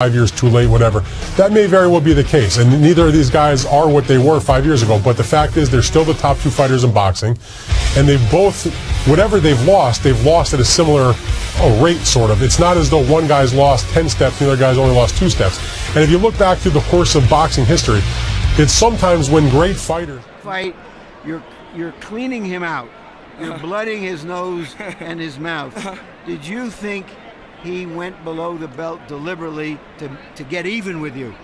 5 years too late, whatever. That may very well be the case, and neither of these guys are what they were 5 years ago, but the fact is they're still the top two fighters in boxing, and they've both, whatever they've lost at a similar rate, sort of. It's not as though one guy's lost 10 steps, the other guy's only lost 2 steps. And if you look back through the course of boxing history, it's sometimes when great fighters fight, you're cleaning him out. You're blooding his nose and his mouth. Did you think he went below the belt deliberately to get even with you?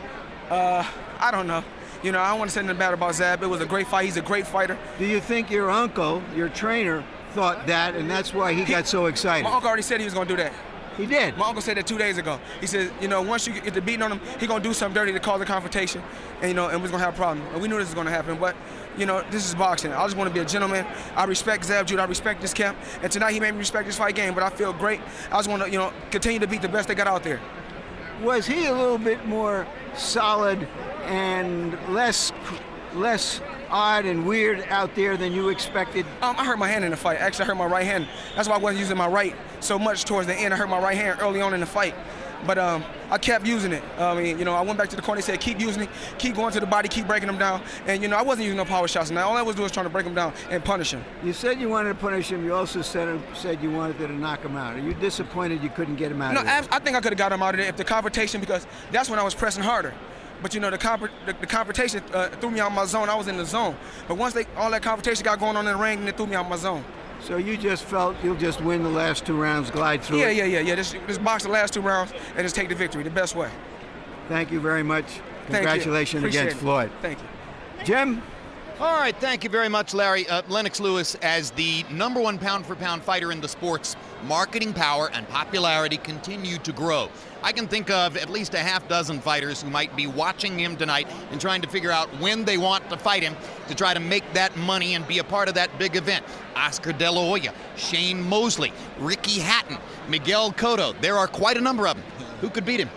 I don't know. You know, I don't want to say anything bad about Zab. It was a great fight. He's a great fighter. Do you think your uncle, your trainer, thought that, and that's why he got so excited? My uncle already said he was going to do that. He did? My uncle said that 2 days ago. He said, you know, once you get to beating on him, he's going to do something dirty to cause a confrontation, and, you know, and we're going to have a problem. And we knew this was going to happen, but, you know, this is boxing. I just want to be a gentleman. I respect Zab Judah. I respect this camp. And tonight he made me respect this fight game, but I feel great. I just want to, you know, continue to beat the best they got out there. Was he a little bit more solid and less odd and weird out there than you expected? I hurt my hand in the fight. Actually, I hurt my right hand. That's why I wasn't using my right so much towards the end. I hurt my right hand early on in the fight. But I kept using it. I mean, you know, I went back to the corner and said, keep using it, keep going to the body, keep breaking them down. And, you know, I wasn't using no power shots. Now, all I was doing was trying to break him down and punish him. You said you wanted to punish him. You also said you wanted to knock him out. Are you disappointed you couldn't get him out of there? I think I could have got him out of there if the confrontation, because that's when I was pressing harder. But, you know, the confrontation threw me out of my zone. I was in the zone. But once all that confrontation got going on in the ring, it threw me out of my zone. So you just felt you'll just win the last 2 rounds, glide through it? Yeah. Just box the last 2 rounds and just take the victory the best way. Thank you very much. Congratulations against Floyd. Thank you. Jim? All right, thank you very much, Larry. Lennox Lewis, as the #1 pound-for-pound fighter in the sports, marketing power and popularity continue to grow. I can think of at least a half-dozen fighters who might be watching him tonight and trying to figure out when they want to fight him to try to make that money and be a part of that big event. Oscar De La Hoya, Shane Mosley, Ricky Hatton, Miguel Cotto. There are quite a number of them. Who could beat him?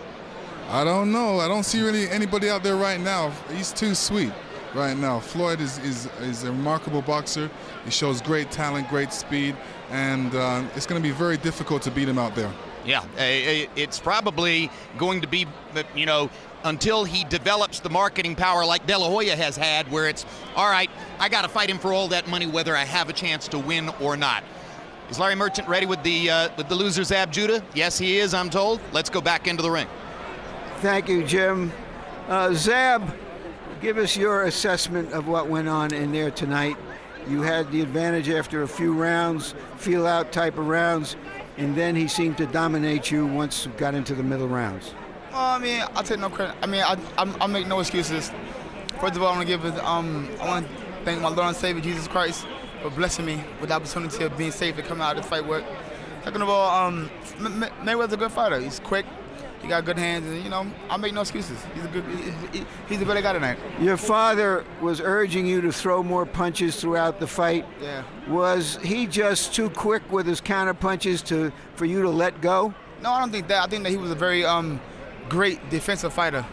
I don't know. I don't see really anybody out there right now. He's too sweet right now. Floyd is a remarkable boxer. He shows great talent, great speed, and it's going to be very difficult to beat him out there. Yeah, it's probably going to be, you know, until he develops the marketing power like De La Hoya has had, where it's, all right, I got to fight him for all that money whether I have a chance to win or not. Is Larry Merchant ready with the loser Zab Judah? Yes, he is, I'm told. Let's go back into the ring. Thank you, Jim. Zab, give us your assessment of what went on in there tonight. You had the advantage after a few rounds, feel-out type of rounds, and then he seemed to dominate you once you got into the middle rounds. Well, I mean, I'll take no credit. I mean, I make no excuses. First of all, I want to give it. I want to thank my Lord and Savior Jesus Christ for blessing me with the opportunity of being safe to come out of this fight with. Second of all, Mayweather's a good fighter. He's quick. He got good hands, and you know, I make no excuses. He's a better guy tonight. Your father was urging you to throw more punches throughout the fight. Yeah. Was he just too quick with his counter punches for you to let go? No, I don't think that. I think that he was a very great defensive fighter.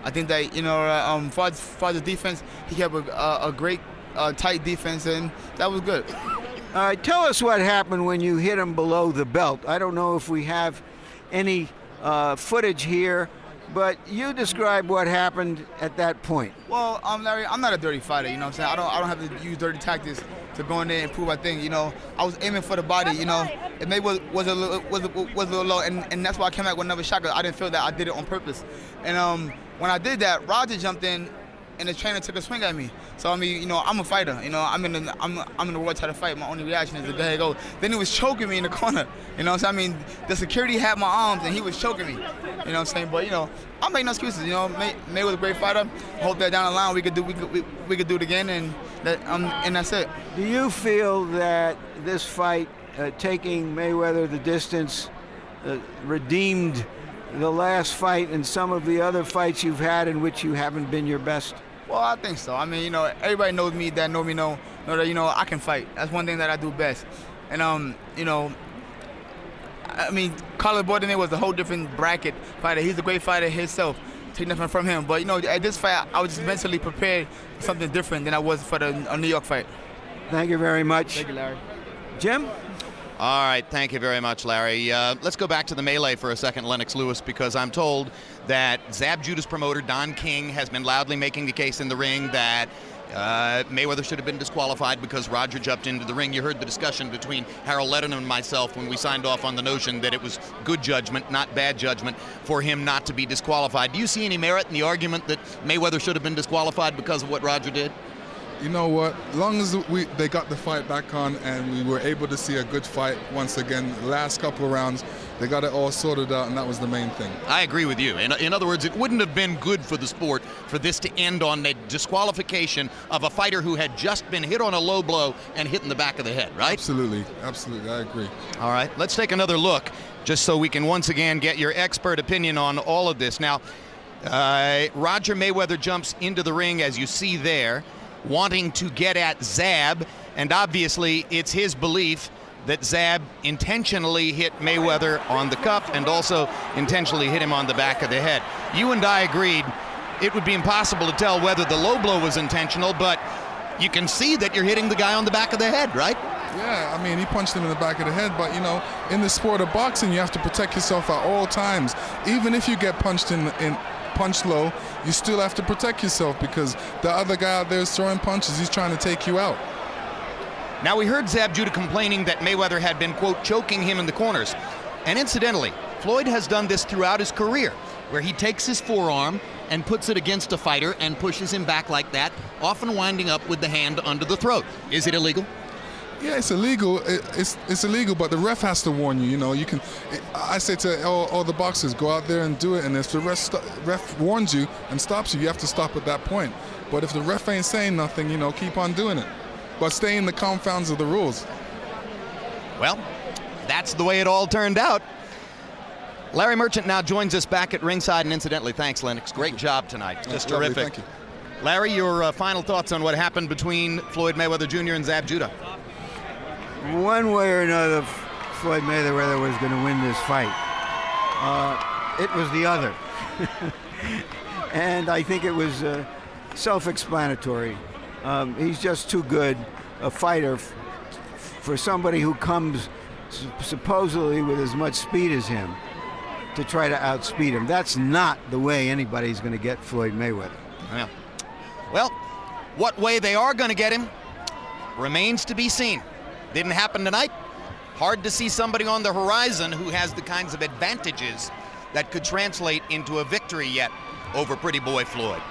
I think that, you know, for the defense, he kept a great tight defense, and that was good. Tell us what happened when you hit him below the belt. I don't know if we have any footage here, but you describe what happened at that point. Well, Larry, I'm not a dirty fighter, you know what I'm saying? I don't have to use dirty tactics to go in there and prove my thing, you know. I was aiming for the body, you know. It maybe was a little low, and that's why I came out with another shot, because I didn't feel that I did it on purpose. And when I did that, Roger jumped in, and the trainer took a swing at me. So I mean, you know, I'm a fighter. You know, I'm in the world trying to fight. My only reaction is to go ahead and go. Then he was choking me in the corner. You know what I'm saying? I mean, the security had my arms, and he was choking me. You know what I'm saying? But you know, I make no excuses. You know, May was a great fighter. Hope that down the line we could do it again, and that's it. Do you feel that this fight, taking Mayweather the distance, redeemed the last fight and some of the other fights you've had in which you haven't been your best? Well, I think so. I mean, you know, everybody knows me that know that, you know, I can fight. That's one thing that I do best. And, you know, I mean, Carlos Bordenay was a whole different bracket fighter. He's a great fighter himself. Take nothing from him. But, you know, at this fight, I was just mentally prepared for something different than I was for the New York fight. Thank you very much. Thank you, Larry. Jim? All right, thank you very much, Larry. Let's go back to the melee for a second, Lennox Lewis, because I'm told that Zab Judah's promoter, Don King, has been loudly making the case in the ring that Mayweather should have been disqualified because Roger jumped into the ring. You heard the discussion between Harold Letterman and myself when we signed off on the notion that it was good judgment, not bad judgment, for him not to be disqualified. Do you see any merit in the argument that Mayweather should have been disqualified because of what Roger did? You know what? As long as they got the fight back on and we were able to see a good fight once again, the last couple of rounds, they got it all sorted out, and that was the main thing. I agree with you. In other words, it wouldn't have been good for the sport for this to end on a disqualification of a fighter who had just been hit on a low blow and hit in the back of the head, right? Absolutely, absolutely, I agree. All right, let's take another look just so we can once again get your expert opinion on all of this. Now, Roger Mayweather jumps into the ring, as you see there, wanting to get at Zab, and obviously it's his belief that Zab intentionally hit Mayweather on the cuff and also intentionally hit him on the back of the head. You and I agreed it would be impossible to tell whether the low blow was intentional, but you can see that you're hitting the guy on the back of the head, right? Yeah, I mean, he punched him in the back of the head, but, you know, in the sport of boxing, you have to protect yourself at all times. Even if you get punched punched low, you still have to protect yourself because the other guy out there is throwing punches. He's trying to take you out. Now, we heard Zab Judah complaining that Mayweather had been, quote, choking him in the corners. And incidentally, Floyd has done this throughout his career, where he takes his forearm and puts it against a fighter and pushes him back like that, often winding up with the hand under the throat. Is it illegal? Yeah, it's illegal. It's illegal, but the ref has to warn you. You know, you can. I say to all the boxers, go out there and do it. And if the ref warns you and stops you, you have to stop at that point. But if the ref ain't saying nothing, you know, keep on doing it. But stay in the confounds of the rules. Well, that's the way it all turned out. Larry Merchant now joins us back at ringside, and incidentally, thanks, Lennox. Great job tonight. Just terrific. Thank you. Larry, your final thoughts on what happened between Floyd Mayweather Jr. and Zab Judah? One way or another, Floyd Mayweather was going to win this fight. It was the other. And I think it was self-explanatory. He's just too good a fighter for somebody who comes supposedly with as much speed as him to try to outspeed him. That's not the way anybody's going to get Floyd Mayweather. Yeah. Well, what way they are going to get him remains to be seen. Didn't happen tonight. Hard to see somebody on the horizon who has the kinds of advantages that could translate into a victory yet over Pretty Boy Floyd.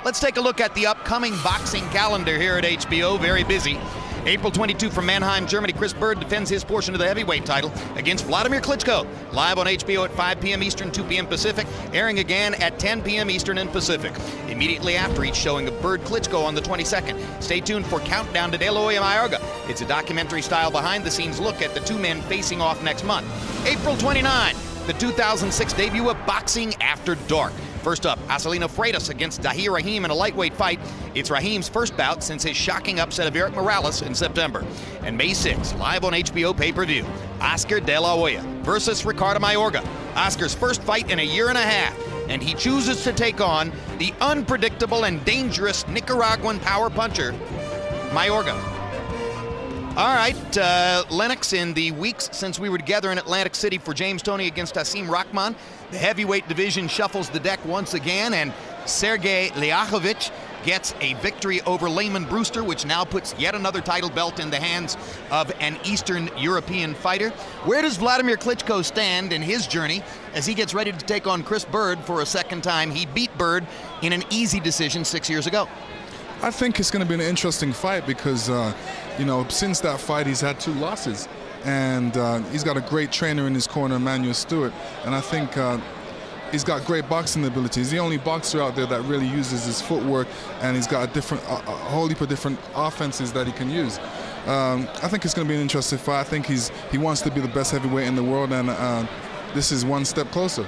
Let's take a look at the upcoming boxing calendar here at HBO. Very busy. April 22 from Mannheim, Germany, Chris Bird defends his portion of the heavyweight title against Vladimir Klitschko. Live on HBO at 5 p.m. Eastern, 2 p.m. Pacific, airing again at 10 p.m. Eastern and Pacific. Immediately after each showing of Bird Klitschko on the 22nd. Stay tuned for Countdown to De La Hoya Mayorga. It's a documentary-style behind-the-scenes look at the two men facing off next month. April 29, the 2006 debut of Boxing After Dark. First up, Acelino Freitas against Dahir Rahim in a lightweight fight. It's Rahim's first bout since his shocking upset of Eric Morales in September. And May 6th, live on HBO pay-per-view, Oscar De La Hoya versus Ricardo Mayorga. Oscar's first fight in a year and a half, and he chooses to take on the unpredictable and dangerous Nicaraguan power puncher, Mayorga. All right, Lennox, in the weeks since we were together in Atlantic City for James Toney against Hasim Rahman, the heavyweight division shuffles the deck once again, and Sergey Liakhovich gets a victory over Layman Brewster, which now puts yet another title belt in the hands of an Eastern European fighter. Where does Vladimir Klitschko stand in his journey as he gets ready to take on Chris Bird for a second time? He beat Bird in an easy decision 6 years ago. I think it's going to be an interesting fight because, you know, since that fight, he's had 2 losses. And he's got a great trainer in his corner, Emmanuel Stewart. And I think he's got great boxing ability. He's the only boxer out there that really uses his footwork, and he's got a whole heap of different offenses that he can use. I think it's going to be an interesting fight. I think he wants to be the best heavyweight in the world, and this is one step closer.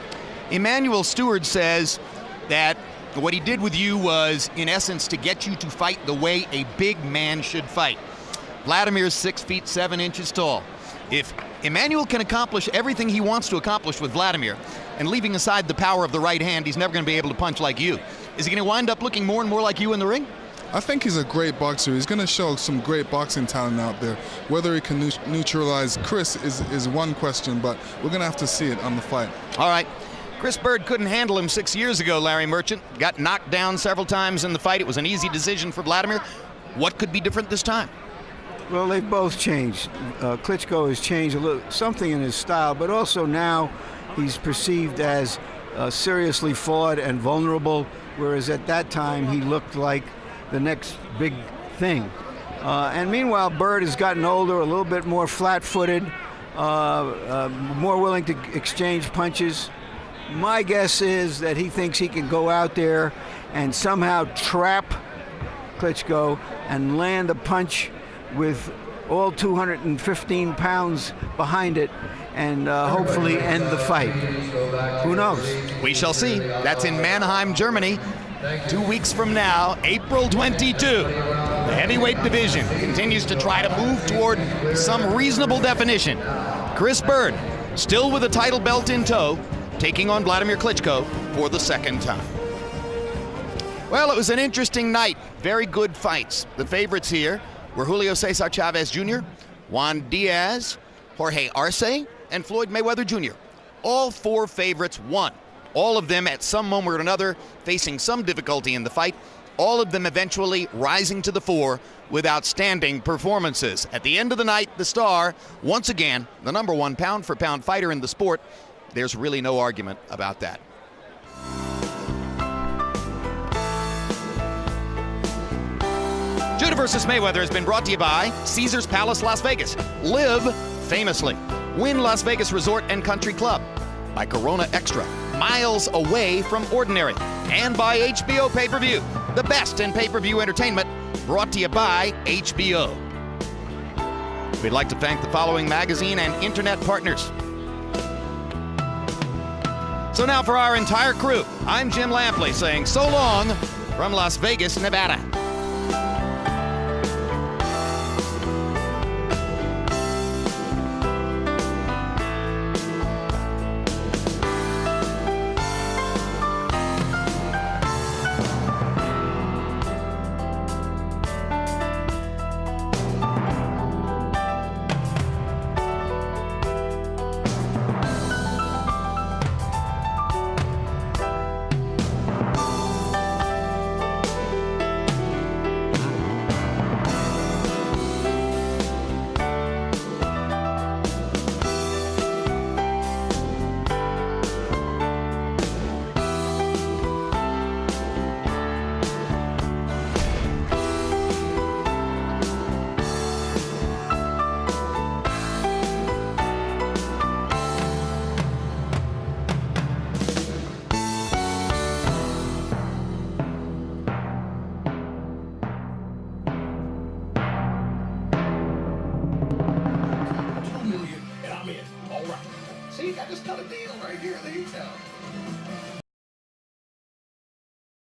Emmanuel Stewart says that what he did with you was, in essence, to get you to fight the way a big man should fight. Vladimir's 6 feet 7 inches tall. If Emmanuel can accomplish everything he wants to accomplish with Vladimir, and leaving aside the power of the right hand, he's never going to be able to punch like you. Is he going to wind up looking more and more like you in the ring? I think he's a great boxer. He's going to show some great boxing talent out there. Whether he can neutralize Chris is one question, but we're going to have to see it on the fight. All right. Chris Bird couldn't handle him 6 years ago, Larry Merchant. Got knocked down several times in the fight. It was an easy decision for Vladimir. What could be different this time? Well, they've both changed. Klitschko has changed a little, something in his style, but also now he's perceived as seriously flawed and vulnerable, whereas at that time he looked like the next big thing. And meanwhile, Bird has gotten older, a little bit more flat-footed, more willing to exchange punches. My guess is that he thinks he can go out there and somehow trap Klitschko and land a punch with all 215 pounds behind it and hopefully end the fight. Who knows? We shall see. That's in Mannheim, Germany. 2 weeks from now, April 22. The heavyweight division continues to try to move toward some reasonable definition. Chris Bird, still with a title belt in tow, taking on Vladimir Klitschko for the second time. Well, it was an interesting night. Very good fights. The favorites here were Julio Cesar Chavez Jr., Juan Diaz, Jorge Arce, and Floyd Mayweather Jr. All four favorites won. All of them at some moment or another facing some difficulty in the fight. All of them eventually rising to the fore with outstanding performances. At the end of the night, the star, once again, the #1 pound-for-pound fighter in the sport. There's really no argument about that. Judah vs. Mayweather has been brought to you by Caesars Palace Las Vegas. Live famously. Wynn Las Vegas Resort and Country Club. By Corona Extra, miles away from ordinary. And by HBO Pay-Per-View, the best in pay-per-view entertainment, brought to you by HBO. We'd like to thank the following magazine and internet partners. So now for our entire crew, I'm Jim Lampley saying so long from Las Vegas, Nevada. See, I just got a deal right here. There you go.